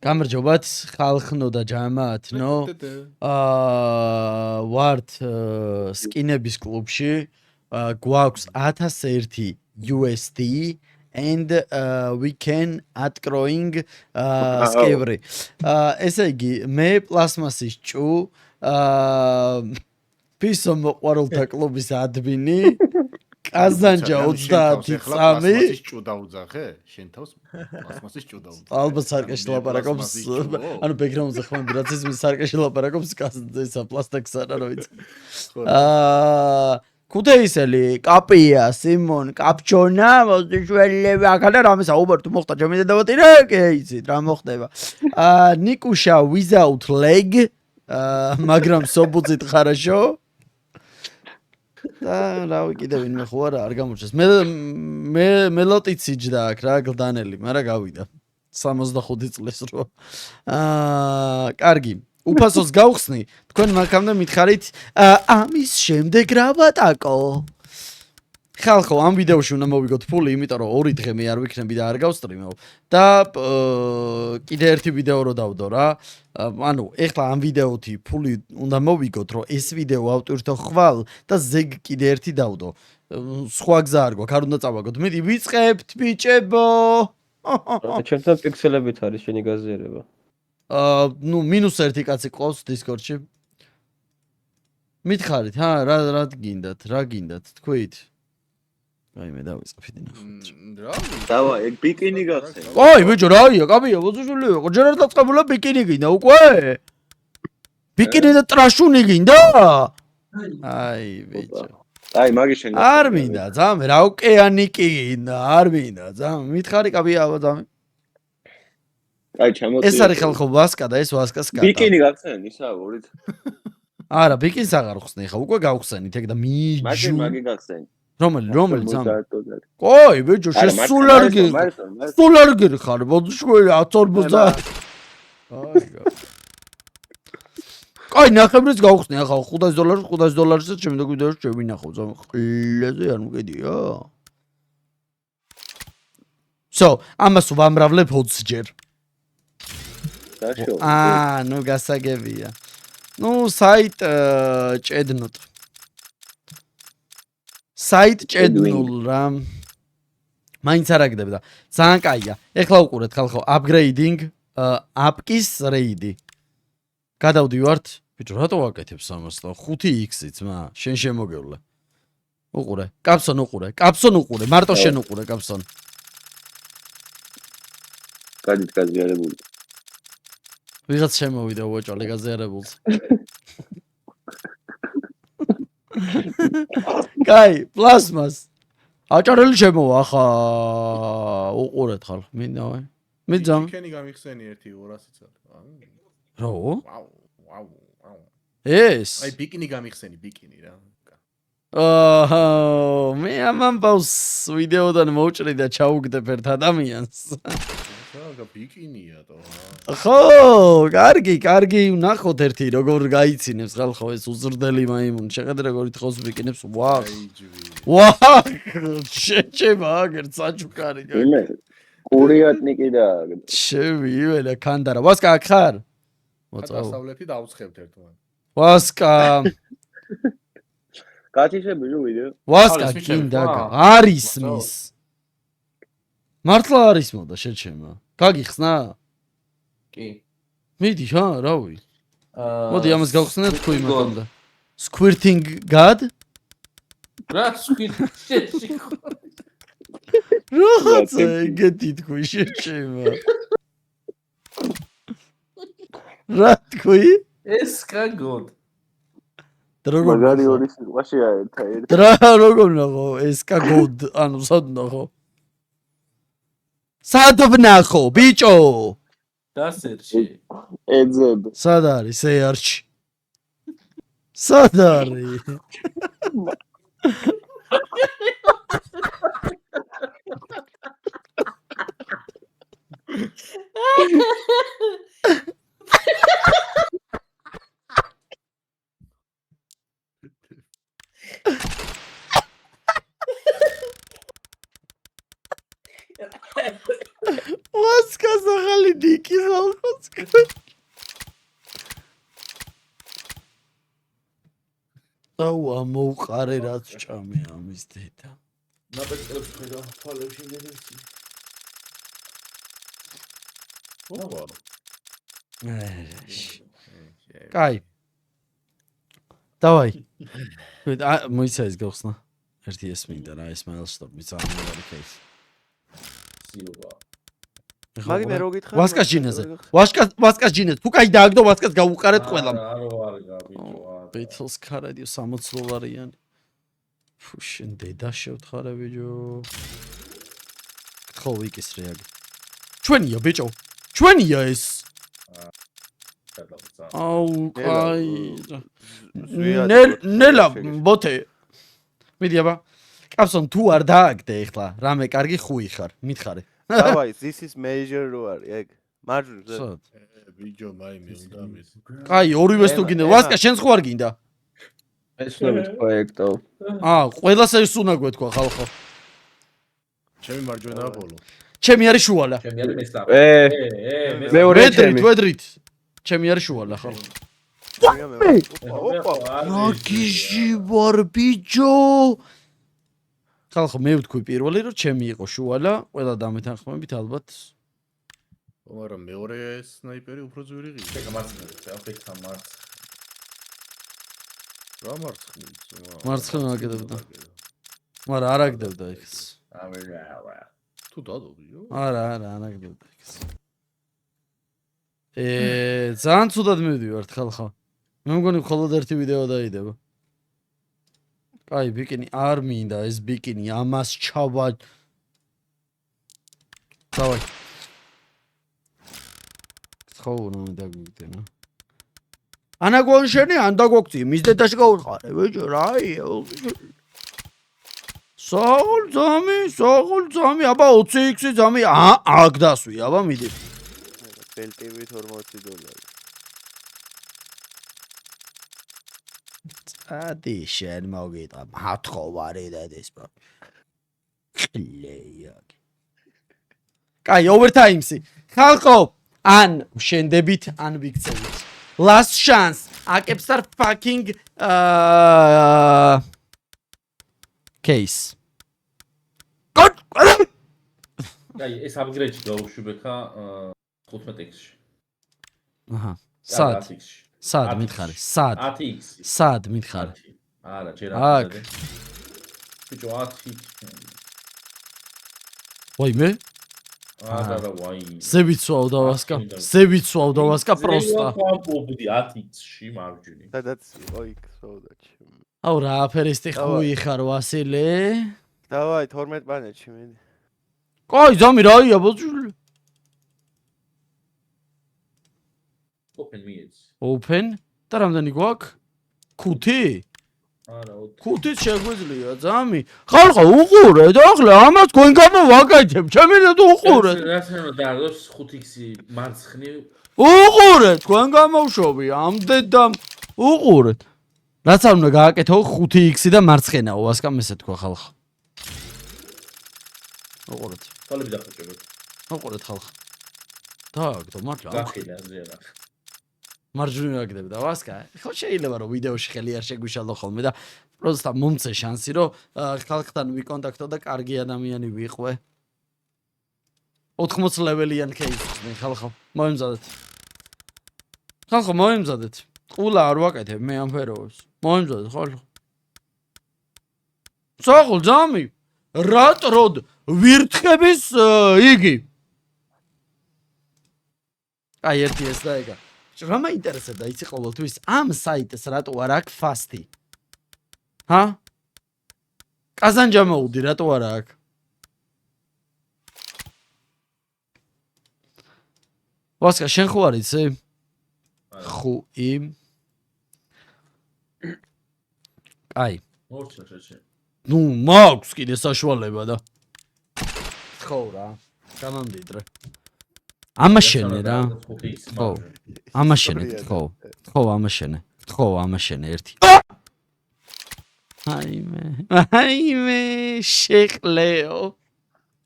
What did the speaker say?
გამარჯობათ ხალხნო და ჯამათნო ვართ სკინების კლუბში გვაქვს 1001 USD and we can atgrowing skevri ესე იგი მე პლასმასის ჭუ პისო მოყვარულთა კლუბის ადმინი კაზანჯა 30 წამი პლასმასის ჭუ დაუძახე შენ თავს პლასმასის ჭუ დაუძახე ალბათ სარკეში ლაპარაკობს ანუ ბექგრაუნდზე ხმები რაც ის სარკეში ლაპარაკობს კაზანძა პლასტიკს არა რო იცი ქუთეისელი კაპია სიმონ კაპჩონა მოძიშველები ახლა რამე საუბარ თუ მოხდა ჩემი დედავატირე კი იცით რა მოხდება ნიკუშა without leg მაგრამ სობუძით ხარაშო რა ვიკიდე ვინმე ხო არა არ გამორჩეს მე ლოტიც იჯდა აქ რა გლდანელი მაგრამ გავიდა 65 წლის რო კარგი უფასოს გავხსნი თქვენ მაგამდე მითხარით ამის შემდეგ რა ვატაკო ხალხო ამ ვიდეოში უნდა მოვიგოთ ფული იმიტომ რომ 2 დღე მე არ ვიქნები და არ გავსტრიმევ და კიდე ერთი ვიდეო რო დავდო რა ანუ ეხლა ამ ვიდეოთი ფული უნდა მოვიგოთ რომ ეს ვიდეო ავტვირთო ხვალ და ზეგ კიდე ერთი დავდო სხვა გზა არ გვაქვს არ უნდა წავაგოთ მიდი ვიწყებთ ბიჭებო ჩემთან პიქსელებით არის შენი გაზიარება ნუ -1 კაცი ყავს დისკორდში მითხარით რა გინდათ თქვით აი მე დავიწყებდი ნახოთ დავა ეგ ბიკინი გახსენე ой ბიჭო რაია კაბია მოძუშული იყო ჯერ არ დაწყებულა ბიკინი გინდა უკვე ბიკინი და ტრაშუნი გინდა აი ბიჭო აი მაგის შენ არ მინდა ძამე რა ოკეანი კი გინდა არ მინდა ძამე მითხარი კაბია აბა ძამე აი ჩამოწი ეს არის ხალხო ვასკა და ეს ვასკას კატა ბიკინი გახსენე ისა ორით არა ბიკინს აღარ ხსნი ხა უკვე გავხსენით ეგ და მიჯუ მაგი გახსენე რომელი ძამე ой ბიჭო სულარგერი ხარ მოძშველი 150 აი ნახევრიც გავხსნი ახლა $500 შემდეგ ვიდეოში შევინახავ ძამე ყლეზე არ მოგედია ამას ვამრავლებ 20 ჯერ ნუ გასაგებია ნუ საიტ ჭედნოთ საიტ ჭედნულ რა მაინც არ აგდებდა ძალიან კაია ეხლა უყურეთ ხალხო აპგრეიდინგ აპკის რეიდი გადავდივართ ბიჭო რატო ვაკეთებს ამას და 5x-იც მა შენ შემოგევლე უყურე კაპსონ უყურე მარტო შენ უყურე კაპსონ გადით გაზიარებული ვიღაც შემოვიდა უაჭალე გაზიარებულს კაი პლასმას აჭარელი შემოვა ახლა უყურეთ ხალხ მინდა მე ძამ ჩენი გამიხსენი 1-200-იც რო ვაუ ეს აი ბიკინი გამიხსენი ბიკინი რა მე ამან პავს ვიდეოდან მოვჭრი და ჩაუგდებ ერთ ადამიანს რა ბიკინია თო ხო კარგი ვნახოთ ერთი როგორ გაიცინებს ხალხო ეს უზრდელი მაიმუნი შეხედე როგორ ითხოს ბიკინებს ვა შეჭება აგერ საჩუქარი იმე კურიატნიკი და შევიველა კანდარა ვასკა აქ ხარ დასავლეთი დაუცხებთ ერთმანეთს ვასკა კათიშები ვიდეო ვასკა კინდა არის მის მართლა არის მოდა შეჩემა გაგიხსნა კი მიდი რავი მოდი ამას გავხსნა თქვი მაგონდა squirting god რა სკვირტი რაღაც ეგეთი თქვი შეჩემა რა თქვი ეს კაგოდ მაგარი ორი სიტყვაში აერთა რა როგორ ნახო ეს კაგოდ ანუ სად ნახო სად ვნახო ბიჭო დასერში ეძებ სად არის ეარჩი სად არის ვასკას ახალი დიკი ხალხო ხალხოს. აუ მოუყარე რაც ჭამე ამის დედა. ნაბეჭდებს ხედავ თვალებში ნებიცი. კაი. დავაი. მოიცა ეს გავხსნა. ერთი ეს მინდა რა ეს მაილსტონი ძალიან კეისი. სიობა. მაგინე რო გითხრა ვასკას ჯინაზე. ვასკას ჯინაზე. თუ კაი დააგდო ვასკას გავუყარეთ ყველამ. არ გაბიჭო. ბეთლს ქარადიო 60 დოლარიანი. ფუ შენ დედა შევთხარე ბიჭო. ხო ვიკის რეალი. ჩვენია ბიჭო. ჩვენია ეს. აუ კაი. ნელა ბოთე. მიდი აბა. კაფსონ თუ არ დააგდე ეხლა რამე კარგი ხუი ხარ. მითხარე. დავაი this is major რო არის ეგ მარჯვნივ სად? ბიჭო მაიმე უნდა მის. კაი ორივეს თუ გინდა. ვასკა შენს ხო არ გინდა? ეს უნდა მეთქვა ეგტო. ყველას ეს უნდა გვეთქვა ხალხო. ჩემი მარჯვენაა ბოლო. ჩემი არის შუალა. ჩემი არის მესამე. მეორე ჩემი. ვედრით. ჩემი არის შუალა ხალხო. ოპა რაგიჟი ვარ ბიჭო. ხალხო მე ვთქვი პირველი რომ ჩემი იყო შუალა, ყველა დამეთანხმებით ალბათ. მაგრამ მეორე სნაიპერი უფრო ძვირი ღია. ეგ მარცხნივ, აფექთა მარცხ. რა მარცხნივ? მარცხნა აკეთებდა. მაგრამ არ აგდებდა იქს. თუ დადობიო? არა, არ აგდებდა იქს. ძალიან ცუდად მივდივართ ხალხო. მე მგონი მხოლოდ ერთი ვიდეო დაიდება. კაი, ბიკინი არ მინდა ეს ბიკინი, ამას ჩავა. დავაი. ხო, ნუ დაგვიგდენა. ანა გონშენი ან დაგოქცი, მის დედაში გაუყარე, ბიჭო, რაია? საღოლ ძამი, აბა 20x ძამი, აქ დასვი, აბა მიდი. ბელტივით 40 დოლარი ადი შენ მოგიტა მათხოვარი დედის. ყლეიაკი. კაი, ოვერთაიმსი. ხალხო, ან შენდებით, ან ვიქცევით. Last chance. აკებს არ fucking case. აი, ეს აპგრეიდი გაუშვებეხა 15x-ში. აჰა. სად მითხარი? სად? 10x. სად მითხარი? არა, ჯერ აქ. ბიჭო 10x. ვაიმე? არა, ვაი. ზევიცვავ დავასკა პროსტა. ვამბობდი 10x-ში მარჯვნივ. სადაც იყო იქ სოუდაჩი აუ რა აფერისტი ხუი ხარ ვასილე? დავაი 12 პანეთში მიდი კაი, ზამი რაია ბოჭული? Open meals. Open? და რამდენი გვაქვს? 5? არა, 5-ით შეგვიძლია, ზამი. ხალხო, უყურეთ, ახლა ამას თქვენ გამო ვაკეთებ, ჩემი და უყურეთ. რასანა დარდოს 5x-ი მარცხნივ. უყურეთ, თქვენ გამოვშობი, ამდედამ უყურეთ. რაც არ უნდა გააკეთო 5x-ი და მარცხენაო, ვასკამ ესე თქვა ხალხო. უყურეთ. თვალები დახუჭებოდ. უყურეთ ხალხო. დააგდო, მართლა. გახილა ზერა. მარჯვნივ აგდებდა ვასკა. ხო შეიძლება რომ ვიდეოში ხელი არ შეგვიშალო ხოლმე და პროსტა მომწე შანსი რომ ხალხთან ვიკონტაქტო და კარგი ადამიანი ვიყვე. 80 ლეველიან кейსი ხალხო. მოემზადეთ. ხალხო მოემზადეთ. ყულა არ ვაკეთებ მე ამ ფეროებს. მოემზადეთ ხალხო. საღოლ ძამი. რატროდ ვირთხების იგი. აი ერთი ეს და ეგა. რა მაინტერესებდა იცი ყოველთვის ამ საიტს რატო არ აქვს ფასტი? ჰა? კაზანჯამოუდი რატო არ აქვს? ვასკა შენ ხო არ იცი? ხუი. აი. მორჩა. ნუ მაქვს კიდე საშუალება და. ხო რა. გამამდიდრე. ამაშენე რა. ხო. ამაშენე, ხო. ხო, ამაშენე ერთი. აიმე, შეყლეო.